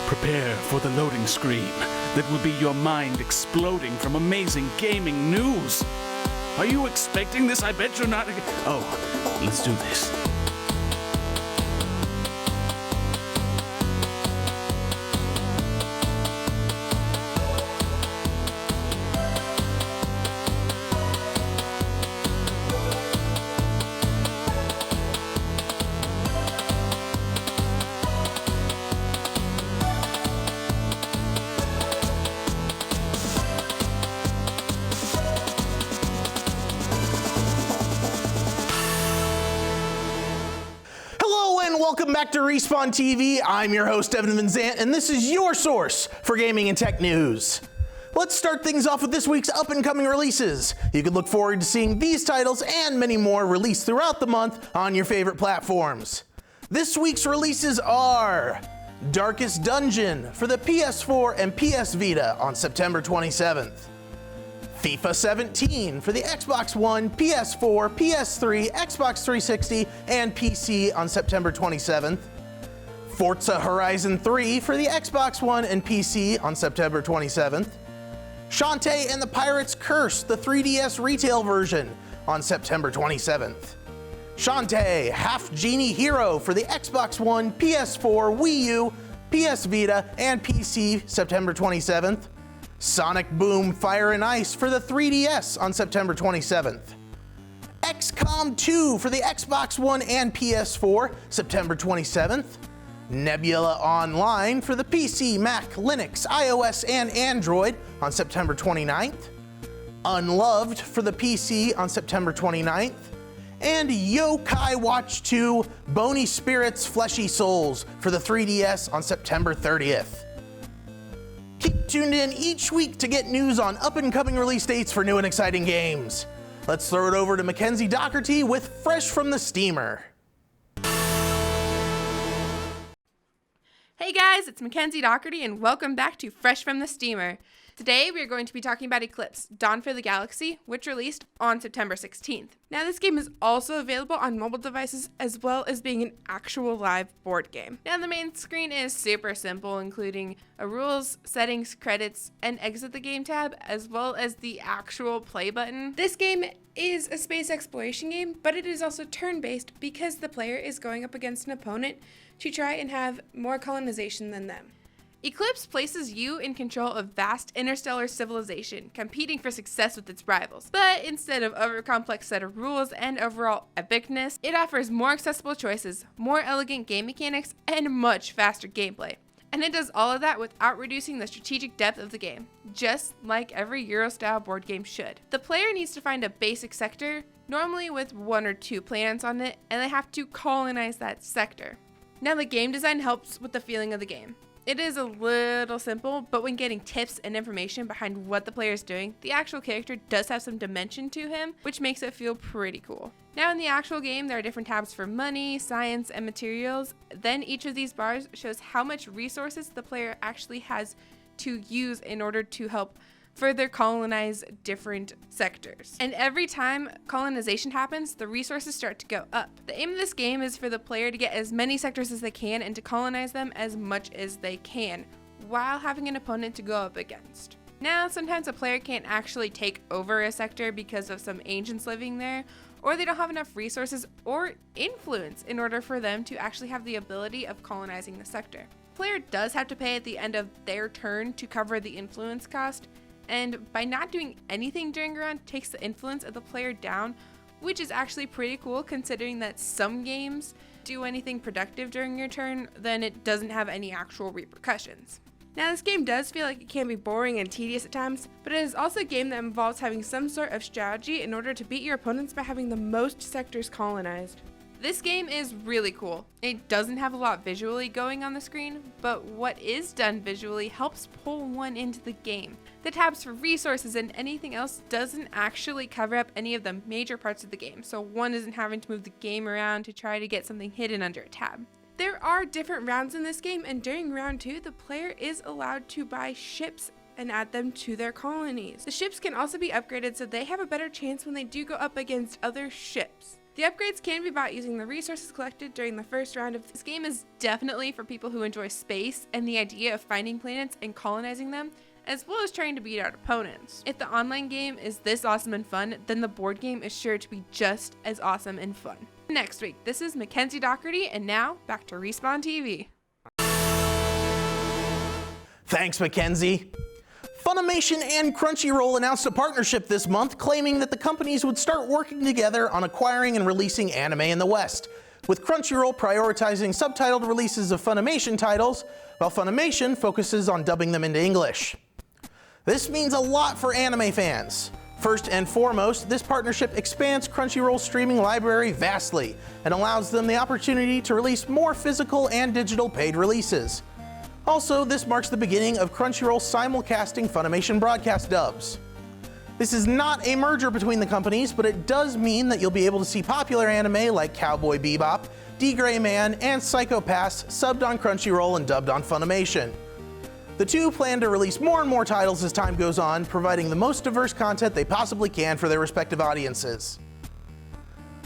Prepare for the loading screen that will be your mind exploding from amazing gaming news. Are you expecting this? I bet you're not. Oh, let's do this. Welcome back to Respawn TV. I'm your host, Evan Van Zant, and this is your source for gaming and tech news. Let's start things off with this week's up-and-coming releases. You can look forward to seeing these titles and many more released throughout the month on your favorite platforms. This week's releases are Darkest Dungeon for the PS4 and PS Vita on September 27th. FIFA 17 for the Xbox One, PS4, PS3, Xbox 360, and PC on September 27th. Forza Horizon 3 for the Xbox One and PC on September 27th. Shantae and the Pirate's Curse, the 3DS retail version, on September 27th. Shantae Half Genie Hero for the Xbox One, PS4, Wii U, PS Vita, and PC September 27th. Sonic Boom Fire and Ice for the 3DS on September 27th. XCOM 2 for the Xbox One and PS4, September 27th. Nebula Online for the PC, Mac, Linux, iOS, and Android on September 29th. Unloved for the PC on September 29th. And Yokai Watch 2 Bony Spirits Fleshy Souls for the 3DS on September 30th. Keep tuned in each week to get news on up-and-coming release dates for new and exciting games. Let's throw it over to Mackenzie Doherty with Fresh from the Steamer. Hey guys, it's Mackenzie Doherty and welcome back to Fresh from the Steamer. Today we are going to be talking about Eclipse: Dawn for the Galaxy, which released on September 16th. Now this game is also available on mobile devices as well as being an actual live board game. Now the main screen is super simple, including a rules, settings, credits, and exit the game tab, as well as the actual play button. This game is a space exploration game, but it is also turn-based because the player is going up against an opponent to try and have more colonization than them. Eclipse places you in control of vast interstellar civilization, competing for success with its rivals. But instead of over-complex set of rules and overall epicness, it offers more accessible choices, more elegant game mechanics, and much faster gameplay. And it does all of that without reducing the strategic depth of the game, just like every Euro-style board game should. The player needs to find a basic sector, normally with 1 or 2 planets on it, and they have to colonize that sector. Now the game design helps with the feeling of the game. It is a little simple, but when getting tips and information behind what the player is doing, the actual character does have some dimension to him, which makes it feel pretty cool. Now in the actual game, there are different tabs for money, science, and materials. Then each of these bars shows how much resources the player actually has to use in order to help further colonize different sectors. And every time colonization happens, the resources start to go up. The aim of this game is for the player to get as many sectors as they can and to colonize them as much as they can, while having an opponent to go up against. Now, sometimes a player can't actually take over a sector because of some ancients living there, or they don't have enough resources or influence in order for them to actually have the ability of colonizing the sector. The player does have to pay at the end of their turn to cover the influence cost, and by not doing anything during a round takes the influence of the player down, which is actually pretty cool considering that some games do anything productive during your turn, then it doesn't have any actual repercussions. Now this game does feel like it can be boring and tedious at times, but it is also a game that involves having some sort of strategy in order to beat your opponents by having the most sectors colonized. This game is really cool. It doesn't have a lot visually going on the screen, but what is done visually helps pull one into the game. The tabs for resources and anything else doesn't actually cover up any of the major parts of the game, so one isn't having to move the game around to try to get something hidden under a tab. There are different rounds in this game, and during round 2, the player is allowed to buy ships and add them to their colonies. The ships can also be upgraded so they have a better chance when they do go up against other ships. The upgrades can be bought using the resources collected during the first round of this game. Is definitely for people who enjoy space and the idea of finding planets and colonizing them, as well as trying to beat out opponents. If the online game is this awesome and fun, then the board game is sure to be just as awesome and fun. Next week, this is Mackenzie Doherty, and now back to Respawn TV. Thanks, Mackenzie. Funimation and Crunchyroll announced a partnership this month, claiming that the companies would start working together on acquiring and releasing anime in the West, with Crunchyroll prioritizing subtitled releases of Funimation titles, while Funimation focuses on dubbing them into English. This means a lot for anime fans. First and foremost, this partnership expands Crunchyroll's streaming library vastly and allows them the opportunity to release more physical and digital paid releases. Also, this marks the beginning of Crunchyroll simulcasting Funimation broadcast dubs. This is not a merger between the companies, but it does mean that you'll be able to see popular anime like Cowboy Bebop, D-Gray Man, and Psycho Pass subbed on Crunchyroll and dubbed on Funimation. The two plan to release more and more titles as time goes on, providing the most diverse content they possibly can for their respective audiences.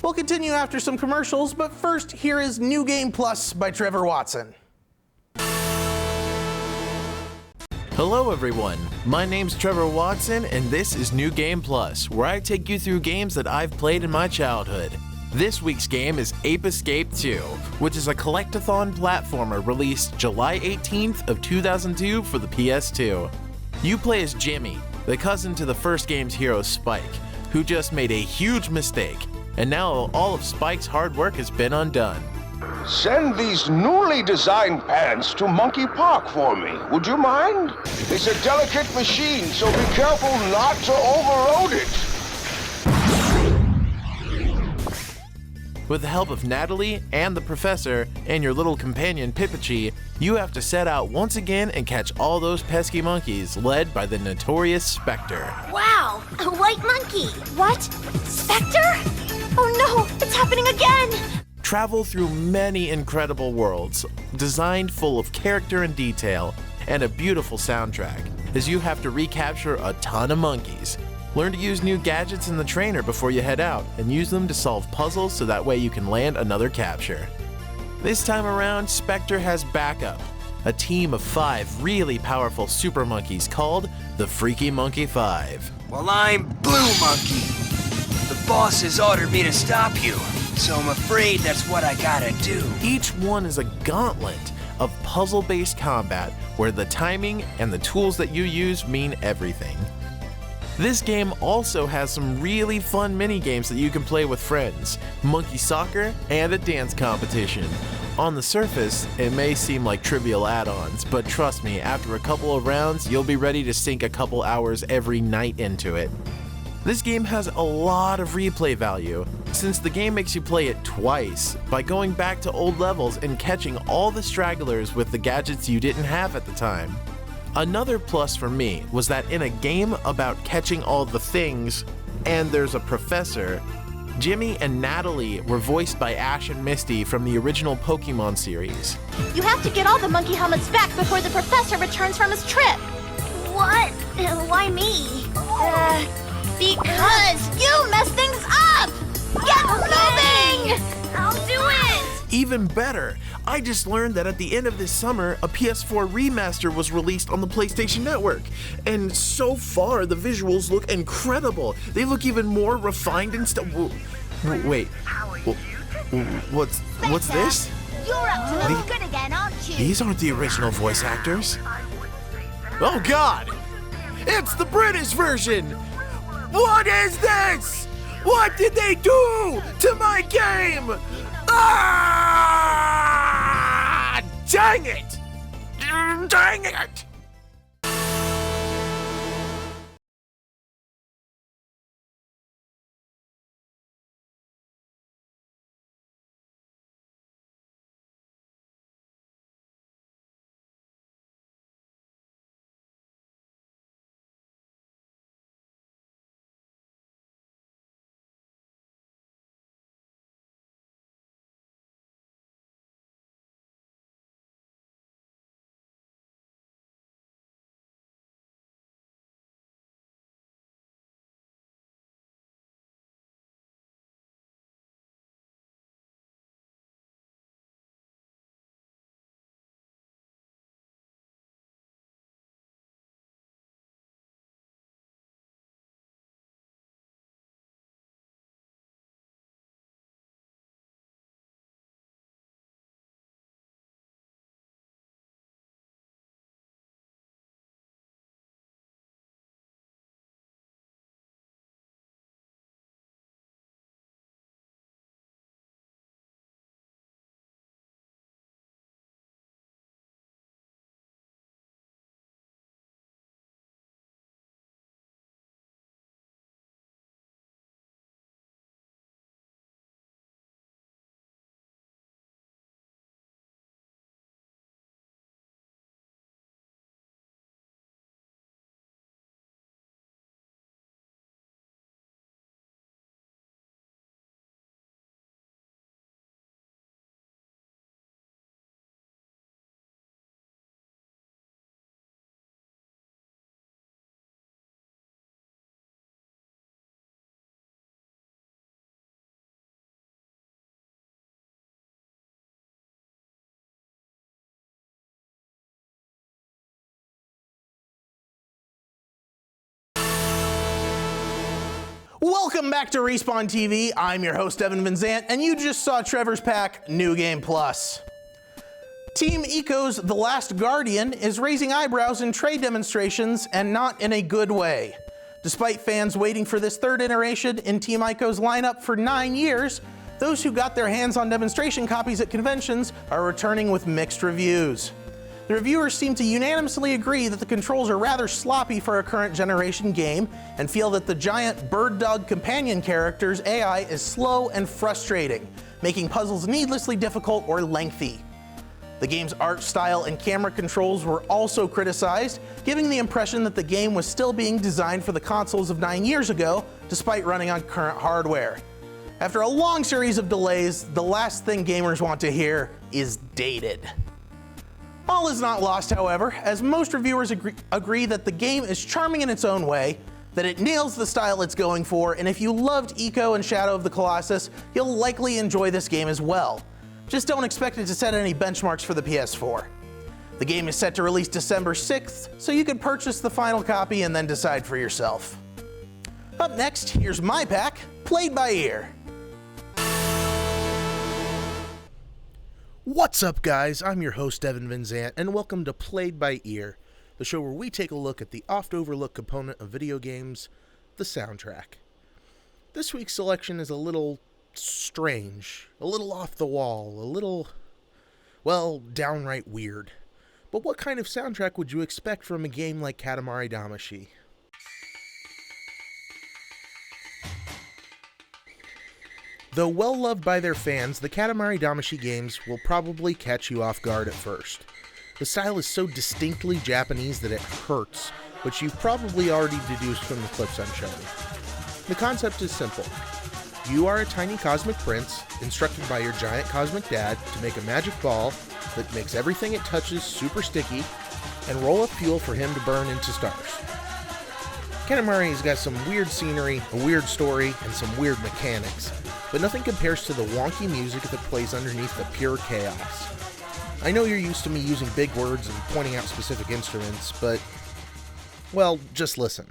We'll continue after some commercials, but first, here is New Game Plus by Trevor Watson. Hello everyone, my name's Trevor Watson and this is New Game Plus, where I take you through games that I've played in my childhood. This week's game is Ape Escape 2, which is a collectathon platformer released July 18th of 2002 for the PS2. You play as Jimmy, the cousin to the first game's hero Spike, who just made a huge mistake, and now all of Spike's hard work has been undone. Send these newly designed pants to Monkey Park for me, would you mind? It's a delicate machine, so be careful not to overload it. With the help of Natalie and the professor and your little companion Pipichi, you have to set out once again and catch all those pesky monkeys led by the notorious Spectre. Wow, a white monkey. What? Spectre? Oh no, it's happening again! Travel through many incredible worlds, designed full of character and detail, and a beautiful soundtrack, as you have to recapture a ton of monkeys. Learn to use new gadgets in the trainer before you head out, and use them to solve puzzles so that way you can land another capture. This time around, Spectre has backup, a team of 5 really powerful super monkeys called the Freaky Monkey 5. Well, I'm Blue Monkey. The boss has ordered me to stop you, so I'm afraid that's what I gotta do. Each one is a gauntlet of puzzle-based combat where the timing and the tools that you use mean everything. This game also has some really fun mini-games that you can play with friends, monkey soccer, and a dance competition. On the surface, it may seem like trivial add-ons, but trust me, after a couple of rounds, you'll be ready to sink a couple hours every night into it. This game has a lot of replay value, since the game makes you play it twice by going back to old levels and catching all the stragglers with the gadgets you didn't have at the time. Another plus for me was that in a game about catching all the things, and there's a professor, Jimmy and Natalie were voiced by Ash and Misty from the original Pokemon series. You have to get all the monkey helmets back before the professor returns from his trip. What? Why me? Because you messed things up! Get moving! I'll do it! Even better, I just learned that at the end of this summer, a PS4 remaster was released on the PlayStation Network. And so far, the visuals look incredible. They look even more refined and stuff. Wait, what's this? You're up to no good again, aren't you? These aren't the original voice actors. Oh God! It's the British version! What is this? What did they do to my game? Ah! Dang it! Dang it! Welcome back to Respawn TV. I'm your host, Evan Van Zant, and you just saw Trevor's Pack New Game Plus. Team Eco's The Last Guardian is raising eyebrows in trade demonstrations, and not in a good way. Despite fans waiting for this third iteration in Team Ico's lineup for 9 years, those who got their hands on demonstration copies at conventions are returning with mixed reviews. The reviewers seem to unanimously agree that the controls are rather sloppy for a current generation game and feel that the giant bird dog companion character's AI is slow and frustrating, making puzzles needlessly difficult or lengthy. The game's art style and camera controls were also criticized, giving the impression that the game was still being designed for the consoles of 9 years ago, despite running on current hardware. After a long series of delays, the last thing gamers want to hear is dated. All is not lost, however, as most reviewers agree that the game is charming in its own way, that it nails the style it's going for, and if you loved Eco and Shadow of the Colossus, you'll likely enjoy this game as well. Just don't expect it to set any benchmarks for the PS4. The game is set to release December 6th, so you can purchase the final copy and then decide for yourself. Up next, here's my pack, Played by Ear. What's up, guys? I'm your host, Evan Van Zant, and welcome to Played by Ear, the show where we take a look at the oft-overlooked component of video games, the soundtrack. This week's selection is a little strange, a little off the wall, a little, well, downright weird. But what kind of soundtrack would you expect from a game like Katamari Damacy? Though well loved by their fans, the Katamari Damacy games will probably catch you off guard at first. The style is so distinctly Japanese that it hurts, which you've probably already deduced from the clips I'm showing. The concept is simple. You are a tiny cosmic prince, instructed by your giant cosmic dad to make a magic ball that makes everything it touches super sticky, and roll up fuel for him to burn into stars. Katamari's got some weird scenery, a weird story, and some weird mechanics, but nothing compares to the wonky music that plays underneath the pure chaos. I know you're used to me using big words and pointing out specific instruments, but, well, just listen.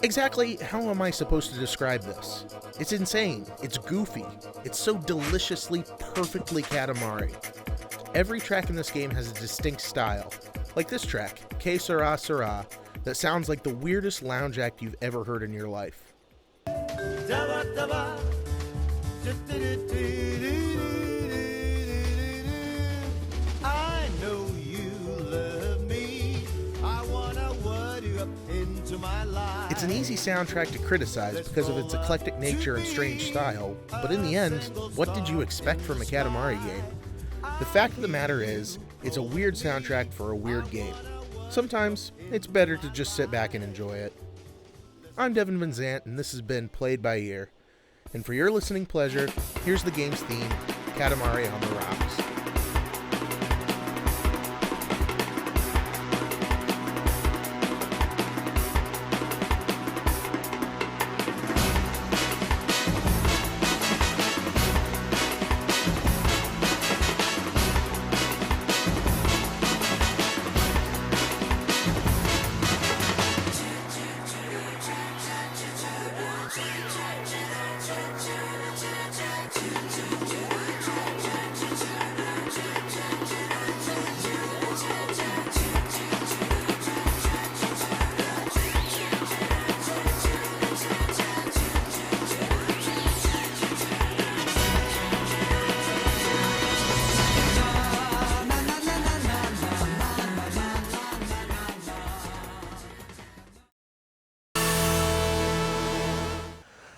Exactly how am I supposed to describe this? It's insane, it's goofy, it's so deliciously, perfectly Katamari. Every track in this game has a distinct style, like this track, Que Sera Sera, that sounds like the weirdest lounge act you've ever heard in your life. I know you love me. I wanna word you up into my life. It's an easy soundtrack to criticize because of its eclectic nature and strange style, but in the end, what did you expect from a Katamari game? The fact of the matter is, it's a weird soundtrack for a weird game. Sometimes, it's better to just sit back and enjoy it. I'm Devin Van Zant, and this has been Played by Ear. And for your listening pleasure, here's the game's theme, Katamari on the Rocks.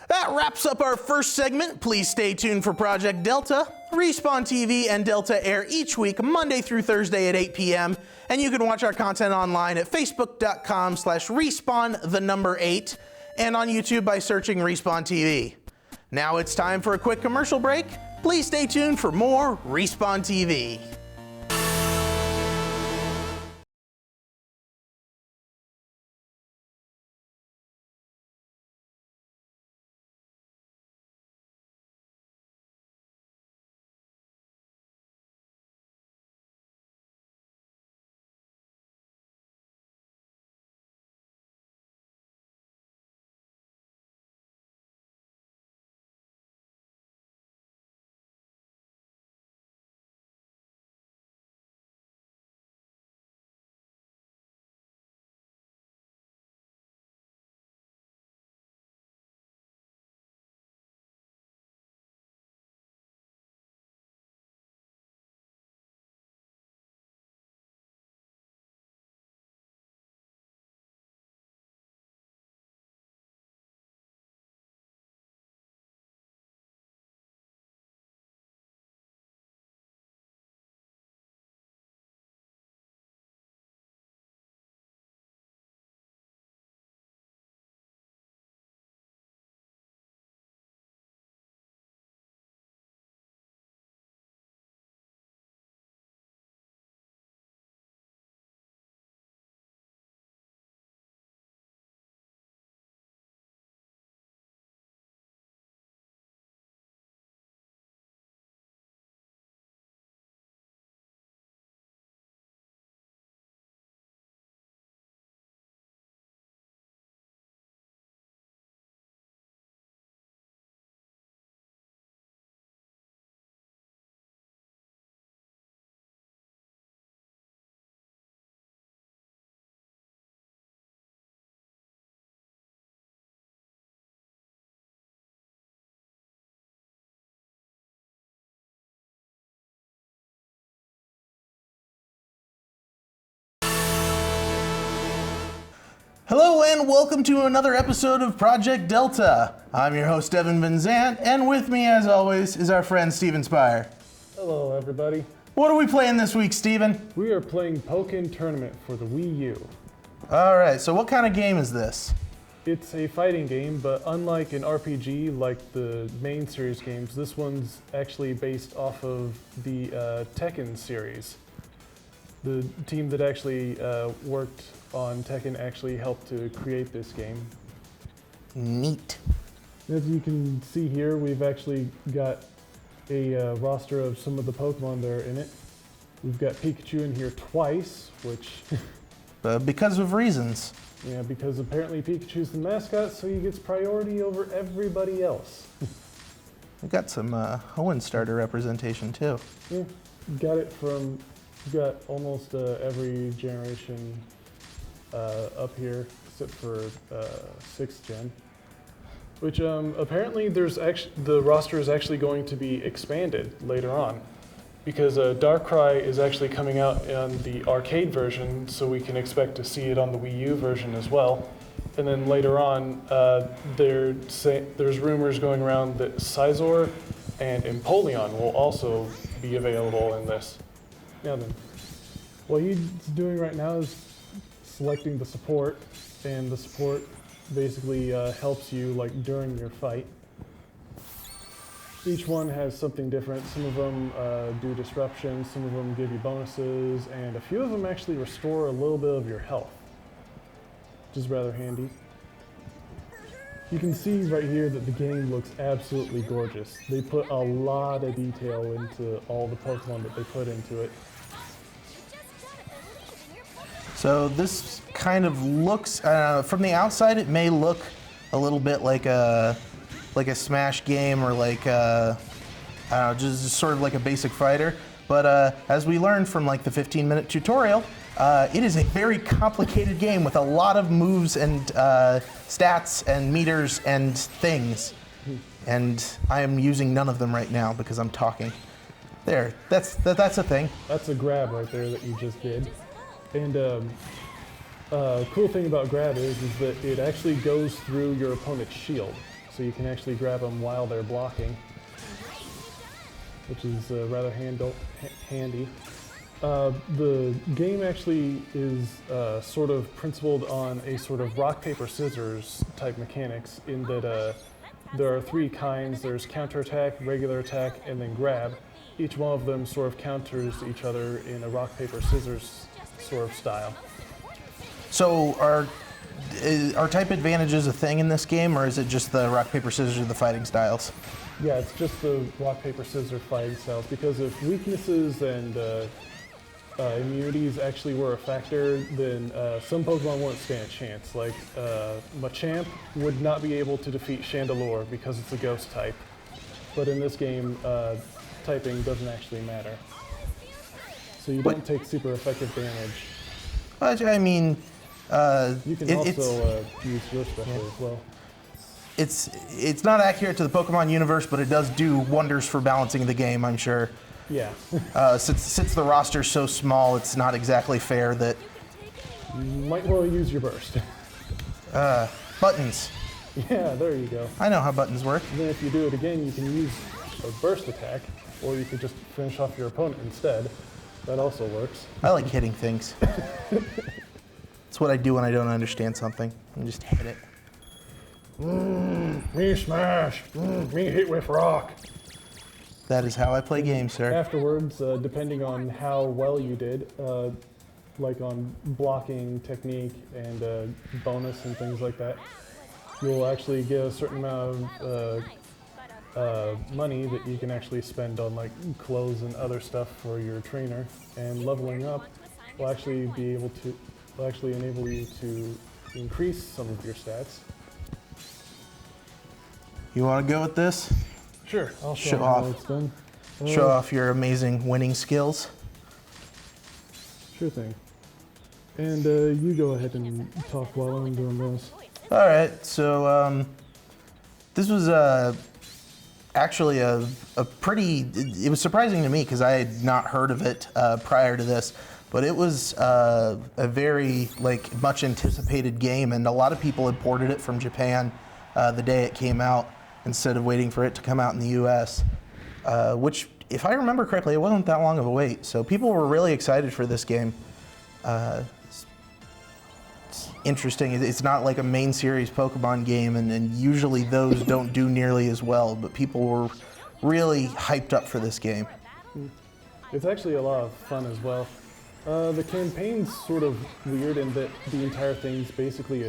That wraps up our first segment. Please stay tuned for Project Delta. Respawn TV and Delta air each week, Monday through Thursday at 8 p.m. And you can watch our content online at facebook.com/respawn8 and on YouTube by searching Respawn TV. Now it's time for a quick commercial break. Please stay tuned for more Respawn TV. Hello and welcome to another episode of Project Delta. I'm your host, Evan Van Zant, and with me, as always, is our friend Steven Spire. Hello, everybody. What are we playing this week, Steven? We are playing Pokken Tournament for the Wii U. All right, so what kind of game is this? It's a fighting game, but unlike an RPG like the main series games, this one's actually based off of the Tekken series. The team that actually worked on Tekken actually helped to create this game. Neat. As you can see here, we've actually got a roster of some of the Pokemon that are in it. We've got Pikachu in here twice, which... Because of reasons. Yeah, because apparently Pikachu's the mascot, so he gets priority over everybody else. We got some Hoenn starter representation too. Yeah, got almost every generation up here, except for 6th gen. Which apparently the roster is actually going to be expanded later on. Because Darkrai is actually coming out on the arcade version, so we can expect to see it on the Wii U version as well. And then later on, there's rumors going around that Scizor and Empoleon will also be available in this. Now then, what he's doing right now is selecting the support, and the support basically helps you like during your fight. Each one has something different. Some of them do disruption, some of them give you bonuses, and a few of them actually restore a little bit of your health, which is rather handy. You can see right here that the game looks absolutely gorgeous. They put a lot of detail into all the Pokemon that they put into it. So this kind of looks, from the outside, it may look a little bit like a Smash game or like, I don't know, just sort of like a basic fighter. But as we learned from like the 15-minute tutorial, it is a very complicated game with a lot of moves and stats and meters and things. And I am using none of them right now because I'm talking. There, that's a thing. That's a grab right there that you just did. And cool thing about grab is that it actually goes through your opponent's shield. So you can actually grab them while they're blocking, which is rather handy. The game actually is sort of principled on a sort of rock, paper, scissors type mechanics in that there are 3 kinds. There's counterattack, regular attack, and then grab. Each one of them sort of counters each other in a rock, paper, scissors sort of style. So are type advantages a thing in this game, or is it just the rock, paper, scissors of the fighting styles? Yeah, it's just the rock, paper, scissors fighting styles, because if weaknesses and immunities actually were a factor, then some Pokemon wouldn't stand a chance. Like Machamp would not be able to defeat Chandelure because it's a ghost type. But in this game, typing doesn't actually matter. So you don't take super effective damage. I mean, you can also use your special as well. It's not accurate to the Pokemon universe, but it does do wonders for balancing the game, I'm sure. Yeah. Since the roster's so small, it's not exactly fair that... You might want to use your burst. Buttons. Yeah, there you go. I know how buttons work. And then if you do it again, you can use a burst attack, or you could just finish off your opponent instead. That also works. I like hitting things. It's what I do when I don't understand something. I just hit it. Me smash. Me hit with rock. That is how I play games, sir. Afterwards, depending on how well you did, like on blocking technique and bonus and things like that, you'll actually get a certain amount of money that you can actually spend on like clothes and other stuff for your trainer. And leveling up will actually enable you to increase some of your stats. You want to go with this? Sure, I'll Show show off. how it's done. Show off your amazing winning skills. Sure thing. And you go ahead and talk while I'm doing this. All right, so this was actually a pretty, it was surprising to me because I had not heard of it prior to this, but it was a very much anticipated game, and a lot of people had ported it from Japan the day it came out instead of waiting for it to come out in the US, which, if I remember correctly, it wasn't that long of a wait. So people were really excited for this game. It's interesting. It's not like a main series Pokemon game, and usually those don't do nearly as well, but people were really hyped up for this game. It's actually a lot of fun as well. The campaign's sort of weird in that the entire thing's basically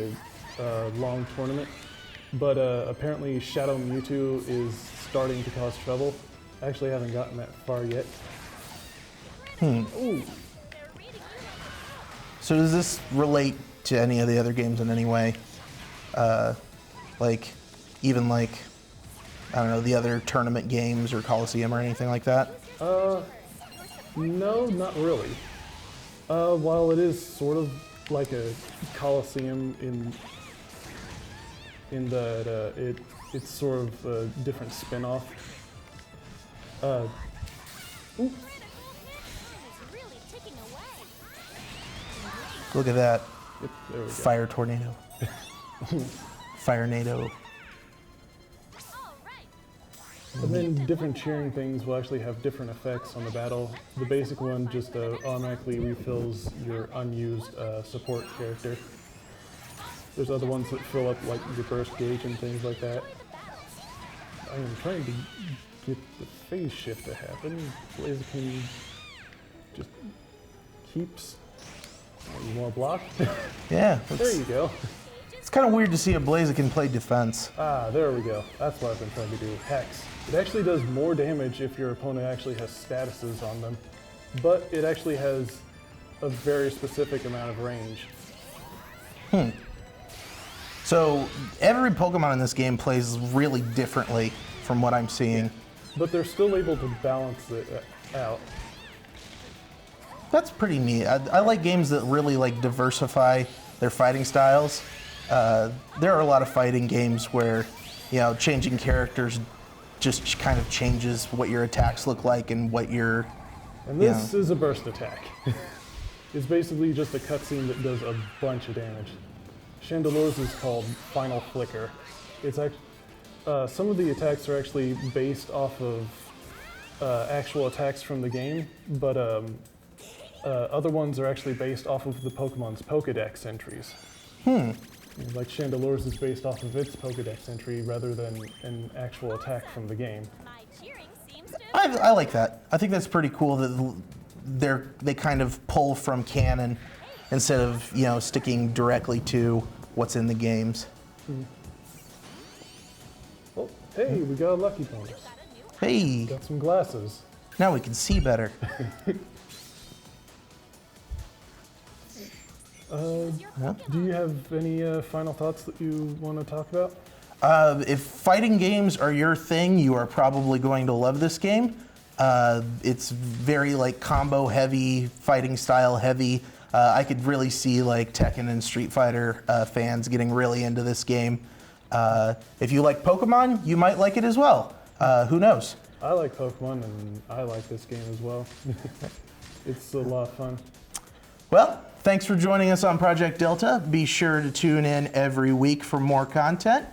a long tournament, but apparently Shadow Mewtwo is starting to cause trouble. I actually haven't gotten that far yet. Ooh. So does this relate to any of the other games in any way? Even I don't know, the other tournament games or Coliseum or anything like that? No, not really. While it is sort of like a Coliseum in that it's sort of a different spin-off. Ooh. Look at that. Yep, there we go. Fire tornado. Fire-nado. And then different cheering things will actually have different effects on the battle. The basic one just automatically refills your unused support character. There's other ones that fill up like your burst gauge and things like that. I am trying to get the phase shift to happen. Blaziken just keeps... You want to block? Yeah. There you go. It's kind of weird to see a Blaziken play defense. Ah, there we go. That's what I've been trying to do. Hex. It actually does more damage if your opponent actually has statuses on them, but it actually has a very specific amount of range. So every Pokemon in this game plays really differently from what I'm seeing. But they're still able to balance it out. That's pretty neat. I like games that really diversify their fighting styles. There are a lot of fighting games where, changing characters just kind of changes what your attacks look like and what your... And this is a burst attack. It's basically just a cutscene that does a bunch of damage. Chandelore's is called Final Flicker. It's some of the attacks are actually based off of actual attacks from the game, but other ones are actually based off of the Pokemon's Pokedex entries. Like Chandelore's is based off of its Pokedex entry rather than an actual attack from the game. I like that. I think that's pretty cool that they kind of pull from canon instead of sticking directly to what's in the games. Oh, hey, we got a lucky bonus. Hey, Got some glasses. now we can see better. Do you have any final thoughts that you want to talk about? If fighting games are your thing, you are probably going to love this game. It's very combo heavy, fighting style heavy. I could really see Tekken and Street Fighter fans getting really into this game. If you like Pokemon, you might like it as well. Who knows? I like Pokemon and I like this game as well. It's a lot of fun. Well, thanks for joining us on Project Delta. Be sure to tune in every week for more content.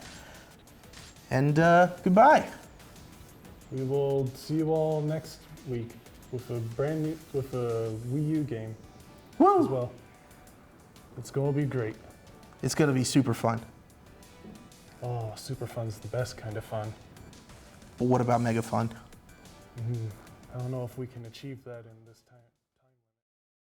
And goodbye. We will see you all next week with a Wii U game as well. It's going to be great. It's going to be super fun. Oh, super fun's the best kind of fun. But what about mega fun? I don't know if we can achieve that in this time.